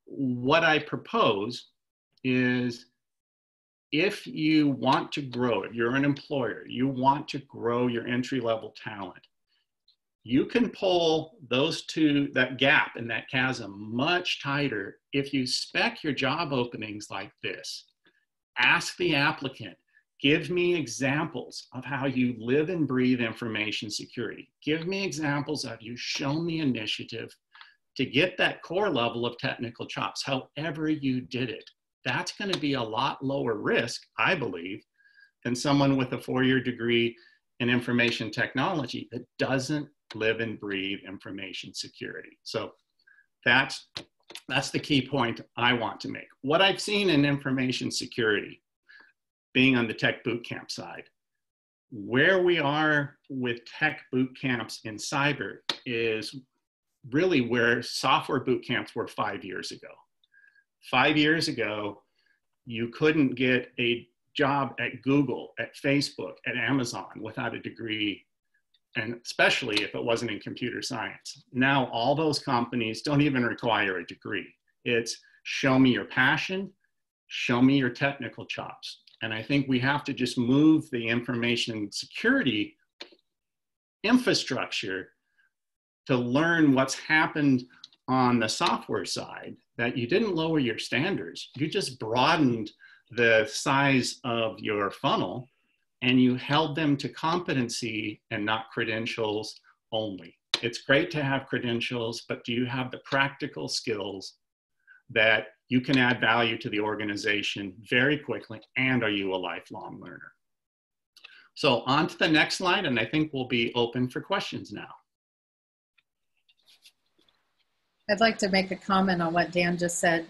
what I propose is, if you want to grow it, you're an employer, you want to grow your entry-level talent, you can pull those two, that gap and that chasm much tighter if you spec your job openings like this. Ask the applicant, give me examples of how you live and breathe information security. Give me examples of you shown the initiative to get that core level of technical chops, however you did it. That's going to be a lot lower risk, I believe, than someone with a 4-year degree in information technology that doesn't live and breathe information security. So that's the key point I want to make. What I've seen in information security, being on the tech bootcamp side, where we are with tech boot camps in cyber is really where software boot camps were 5 years ago. 5 years ago, you couldn't get a job at Google, at Facebook, at Amazon without a degree, and especially if it wasn't in computer science. Now, all those companies don't even require a degree. It's show me your passion, show me your technical chops. And I think we have to just move the information security infrastructure to learn what's happened on the software side, that you didn't lower your standards. You just broadened the size of your funnel and you held them to competency and not credentials only. It's great to have credentials, but do you have the practical skills that you can add value to the organization very quickly, and are you a lifelong learner? So on to the next slide, and I think we'll be open for questions now. I'd like to make a comment on what Dan just said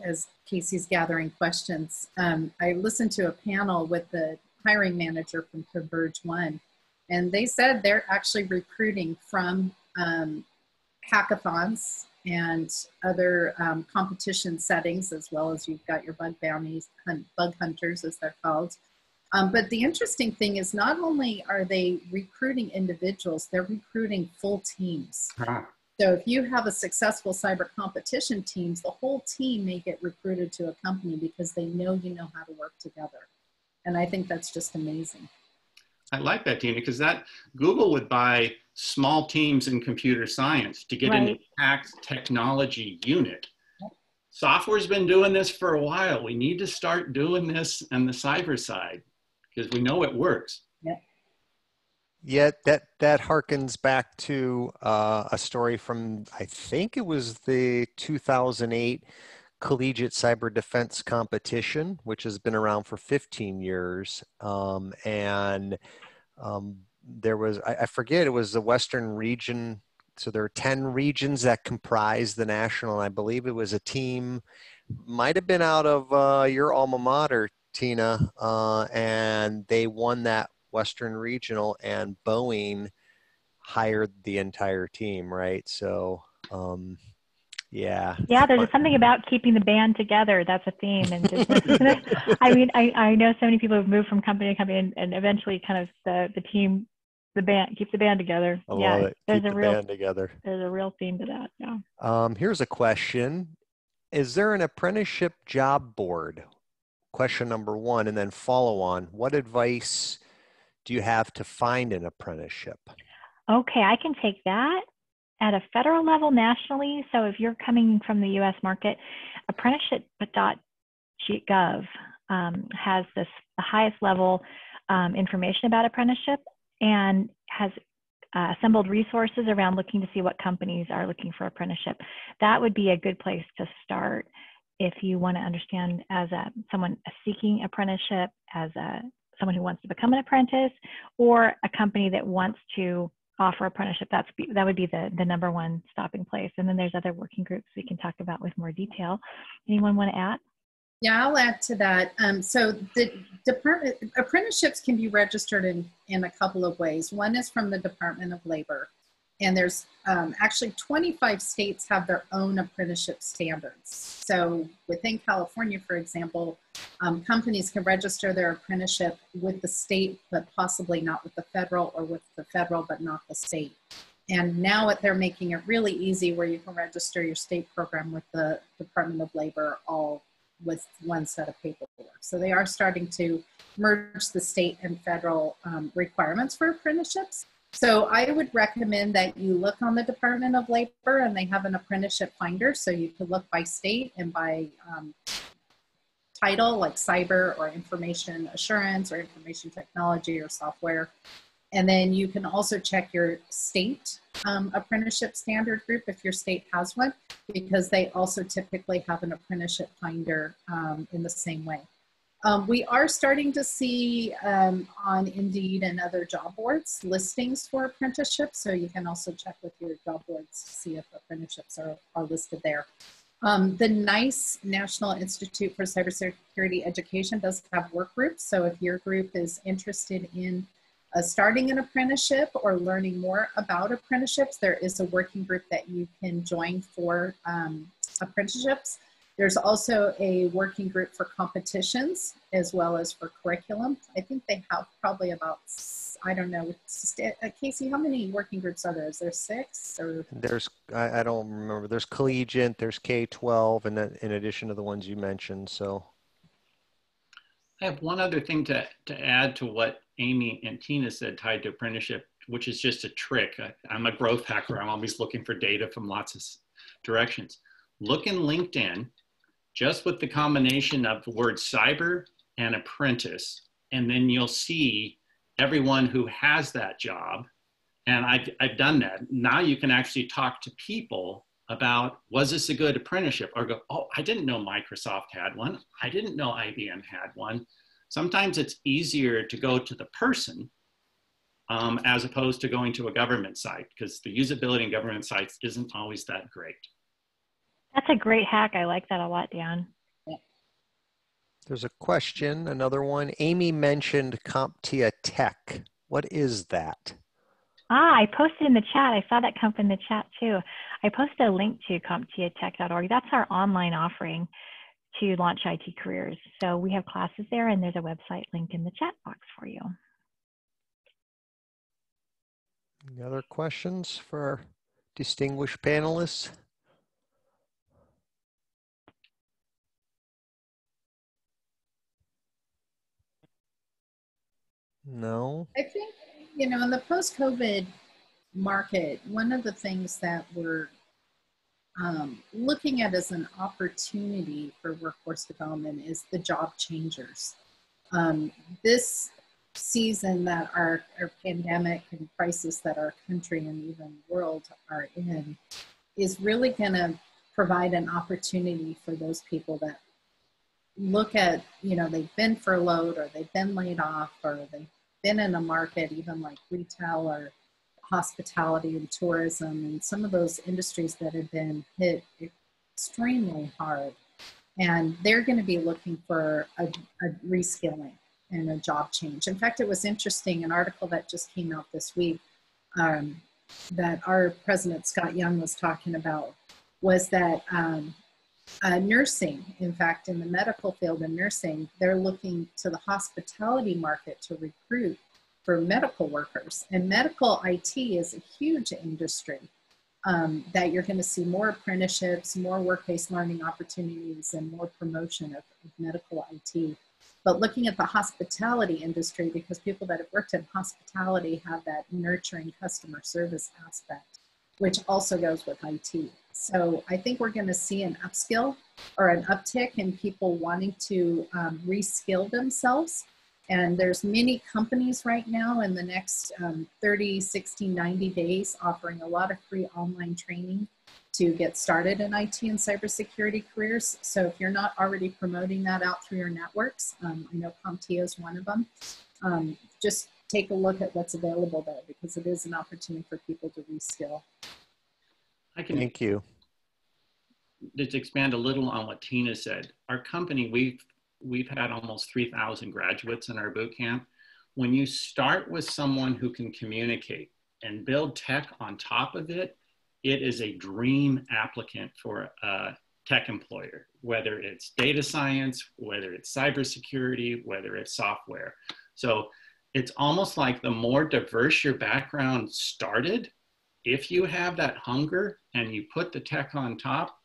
as Casey's gathering questions. I listened to a panel with the hiring manager from Converge One, and they said they're actually recruiting from hackathons and other competition settings, as well as you've got your bug bounties, bug hunters as they're called. But the interesting thing is, not only are they recruiting individuals, they're recruiting full teams. So if you have a successful cyber competition teams, the whole team may get recruited to a company because they know you know how to work together. And I think that's just amazing. I like that, Tina, because that Google would buy small teams in computer science to get an hacked technology unit. Software's been doing this for a while. We need to start doing this on the cyber side because we know it works. Yeah, that harkens back to a story from, I think it was the 2008 Collegiate Cyber Defense Competition, which has been around for 15 years. There was, I forget, it was the Western region. So there are 10 regions that comprise the national. And I believe it was a team, might have been out of your alma mater, Tina, and they won that Western Regional, and Boeing hired the entire team, right? So, yeah. Yeah, there's something about keeping the band together. That's a theme in business. I mean, I know so many people have moved from company to company, and eventually kind of the team, the band, keep the band together. I love it. There's Keep the band together. There's a real theme to that, yeah. Here's a question. Is there an apprenticeship job board? Question number one, and then follow on. What advice do you have to find an apprenticeship? Okay, I can take that. At a federal level nationally, so if you're coming from the US market, apprenticeship.gov has the highest level information about apprenticeship and has assembled resources around looking to see what companies are looking for apprenticeship. That would be a good place to start if you want to understand as someone seeking apprenticeship, as someone who wants to become an apprentice, or a company that wants to offer apprenticeship. That would be the number one stopping place. And then there's other working groups we can talk about with more detail. Anyone want to add? Yeah, I'll add to that. So the department apprenticeships can be registered in a couple of ways. One is from the Department of Labor, and there's actually 25 states have their own apprenticeship standards. So within California, for example, companies can register their apprenticeship with the state, but possibly not with the federal, or with the federal, but not the state. And now they're making it really easy where you can register your state program with the Department of Labor all with one set of paperwork. So they are starting to merge the state and federal requirements for apprenticeships. So I would recommend that you look on the Department of Labor, and they have an apprenticeship finder. So you can look by state and by title, like cyber or information assurance or information technology or software. And then you can also check your state apprenticeship standard group if your state has one, because they also typically have an apprenticeship finder in the same way. We are starting to see on Indeed and other job boards listings for apprenticeships, so you can also check with your job boards to see if apprenticeships are listed there. The NICE, National Institute for Cybersecurity Education, does have work groups, so if your group is interested in starting an apprenticeship or learning more about apprenticeships, there is a working group that you can join for apprenticeships. There's also a working group for competitions as well as for curriculum. I think they have probably about, I don't know, Casey, how many working groups are there? Is there 6? Or? There's, I don't remember, there's collegiate, there's K-12, and then in addition to the ones you mentioned, so. I have one other thing to add to what Amy and Tina said tied to apprenticeship, which is just a trick. I'm a growth hacker. I'm always looking for data from lots of directions. Look in LinkedIn, just with the combination of the word cyber and apprentice, and then you'll see everyone who has that job. And I've done that. Now you can actually talk to people about, was this a good apprenticeship? Or go, oh, I didn't know Microsoft had one. I didn't know IBM had one. Sometimes it's easier to go to the person as opposed to going to a government site, because the usability in government sites isn't always that great. That's a great hack. I like that a lot, Dan. There's a question, another one. Amy mentioned CompTIA Tech. What is that? I posted in the chat. I saw that come in the chat too. I posted a link to comptiatech.org. That's our online offering to launch IT careers. So we have classes there, and there's a website link in the chat box for you. Any other questions for our distinguished panelists? No. I think, you know, in the post-COVID market, one of the things that we're looking at as an opportunity for workforce development is the job changers. This season that our pandemic and crisis that our country and even world are in is really going to provide an opportunity for those people that look at, you know, they've been furloughed or they've been laid off or they've been in a market even like retail or hospitality and tourism and some of those industries that have been hit extremely hard. And they're going to be looking for a reskilling and a job change. In fact, it was interesting, an article that just came out this week that our president, Scott Young, was talking about was that nursing, in fact, in the medical field and nursing, they're looking to the hospitality market to recruit for medical workers. And medical IT is a huge industry that you're going to see more apprenticeships, more work-based learning opportunities, and more promotion of medical IT. But looking at the hospitality industry, because people that have worked in hospitality have that nurturing customer service aspect, which also goes with IT. So I think we're going to see an upskill or an uptick in people wanting to reskill themselves. And there's many companies right now in the next 30, 60, 90 days offering a lot of free online training to get started in IT and cybersecurity careers. So if you're not already promoting that out through your networks, I know CompTIA is one of them, just take a look at what's available there, because it is an opportunity for people to reskill. Thank you. Just expand a little on what Tina said. Our company, we've had almost 3,000 graduates in our boot camp. When you start with someone who can communicate and build tech on top of it, it is a dream applicant for a tech employer, whether it's data science, whether it's cybersecurity, whether it's software. So it's almost like the more diverse your background started, if you have that hunger and you put the tech on top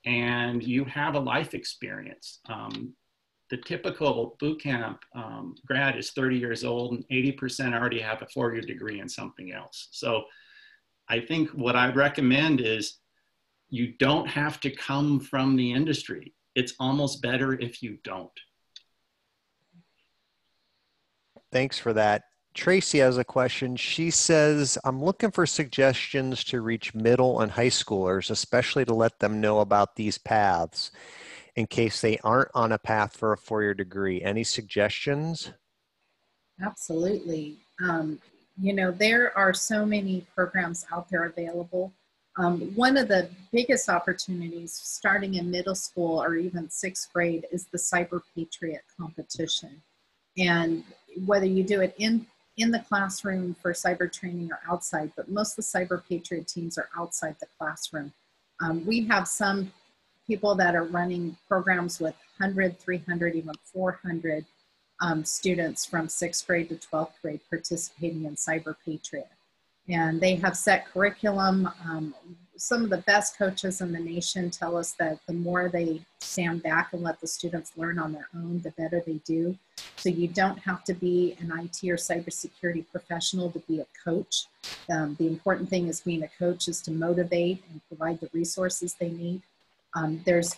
and you have a life experience. The typical bootcamp grad is 30 years old and 80% already have a 4-year degree in something else. So I think what I recommend is you don't have to come from the industry. It's almost better if you don't. Thanks for that. Tracy has a question. She says, I'm looking for suggestions to reach middle and high schoolers, especially to let them know about these paths in case they aren't on a path for a 4-year degree. Any suggestions? Absolutely. You know, there are so many programs out there available. One of the biggest opportunities starting in middle school or even 6th grade is the Cyber Patriot competition. And whether you do it in the classroom for cyber training or outside, but most of the Cyber Patriot teams are outside the classroom. We have some people that are running programs with 100, 300, even 400 students from 6th grade to 12th grade participating in Cyber Patriot. And they have set curriculum. Some of the best coaches in the nation tell us that the more they stand back and let the students learn on their own, the better they do. So you don't have to be an IT or cybersecurity professional to be a coach. The important thing is being a coach is to motivate and provide the resources they need. There's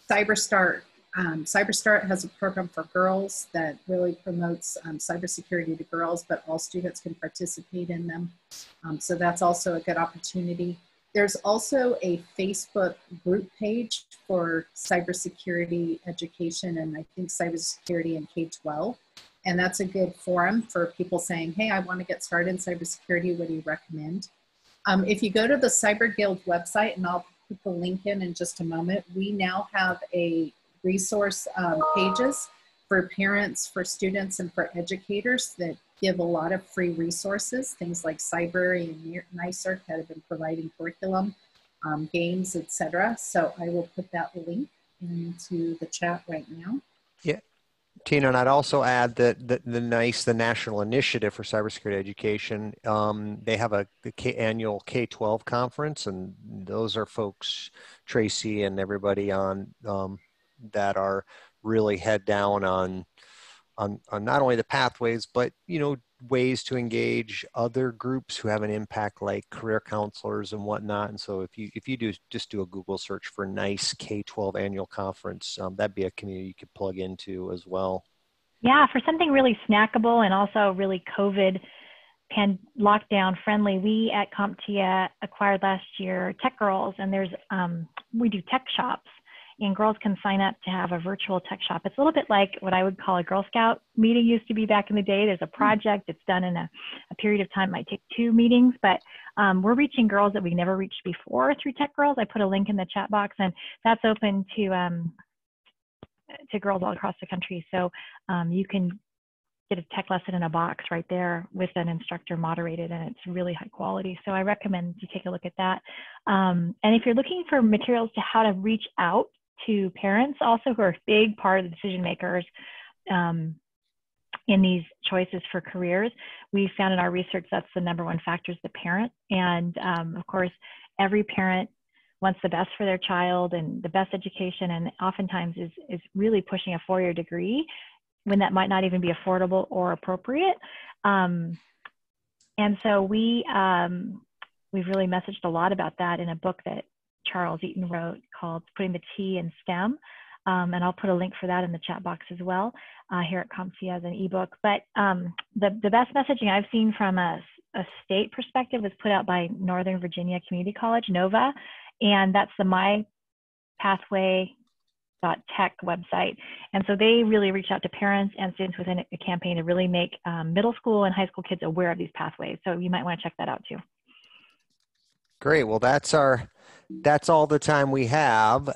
CyberStart. CyberStart has a program for girls that really promotes cybersecurity to girls, but all students can participate in them. So that's also a good opportunity. There's also a Facebook group page for cybersecurity education and I think cybersecurity in K-12. And that's a good forum for people saying, hey, I want to get started in cybersecurity. What do you recommend? If you go to the Cyber Guild website, and I'll put the link in just a moment, we now have a resource pages for parents, for students, and for educators that give a lot of free resources, things like Cyber and NYSERC that have been providing curriculum, games, etc. So I will put that link into the chat right now. Yeah, Tina, and I'd also add that the National Initiative for Cybersecurity Education, they have the annual K-12 conference, and those are folks, Tracy and everybody on that are really head down on not only the pathways, but ways to engage other groups who have an impact, like career counselors and whatnot. And so if you do a Google search for NICE K-12 annual conference, that'd be a community you could plug into as well. Yeah, for something really snackable and also really COVID lockdown friendly, we at CompTIA acquired last year Tech Girls, and we do tech shops. And girls can sign up to have a virtual tech shop. It's a little bit like what I would call a Girl Scout meeting used to be back in the day. There's a project, it's done in a period of time, might take 2 meetings, but we're reaching girls that we never reached before through Tech Girls. I put a link in the chat box, and that's open to girls all across the country. So you can get a tech lesson in a box right there with an instructor moderated, and it's really high quality. So I recommend you take a look at that. And if you're looking for materials to how to reach out to parents also, who are a big part of the decision makers in these choices for careers, we found in our research that's the #1 factor is the parent. And of course, every parent wants the best for their child and the best education, and oftentimes is really pushing a 4-year degree when that might not even be affordable or appropriate. And so we've really messaged a lot about that in a book that Charles Eaton wrote called Putting the T in STEM. And I'll put a link for that in the chat box as well here at CompTIA as an ebook. But the best messaging I've seen from a state perspective was put out by Northern Virginia Community College, NOVA, and that's the mypathway.tech website. And so they really reach out to parents and students within a campaign to really make middle school and high school kids aware of these pathways. So you might want to check that out too. Great. Well, that's all the time we have.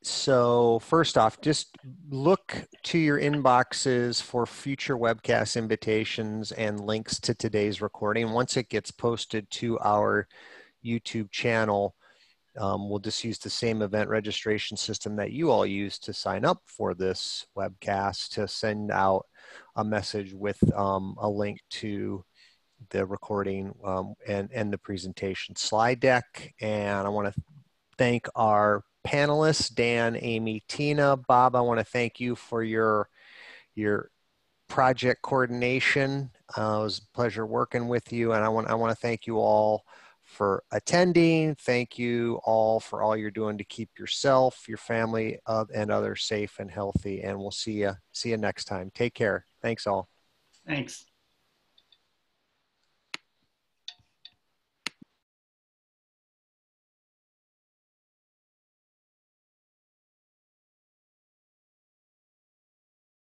So first off, just look to your inboxes for future webcast invitations and links to today's recording. Once it gets posted to our YouTube channel, we'll just use the same event registration system that you all use to sign up for this webcast to send out a message with a link to the recording and the presentation slide deck. And I want to thank our panelists, Dan, Amy, Tina. Bob, I want to thank you for your project coordination. It was a pleasure working with you, and I want to thank you all for attending. Thank you all for all you're doing to keep yourself, your family, and others safe and healthy. And we'll see you next time. Take care. Thanks all. Thanks.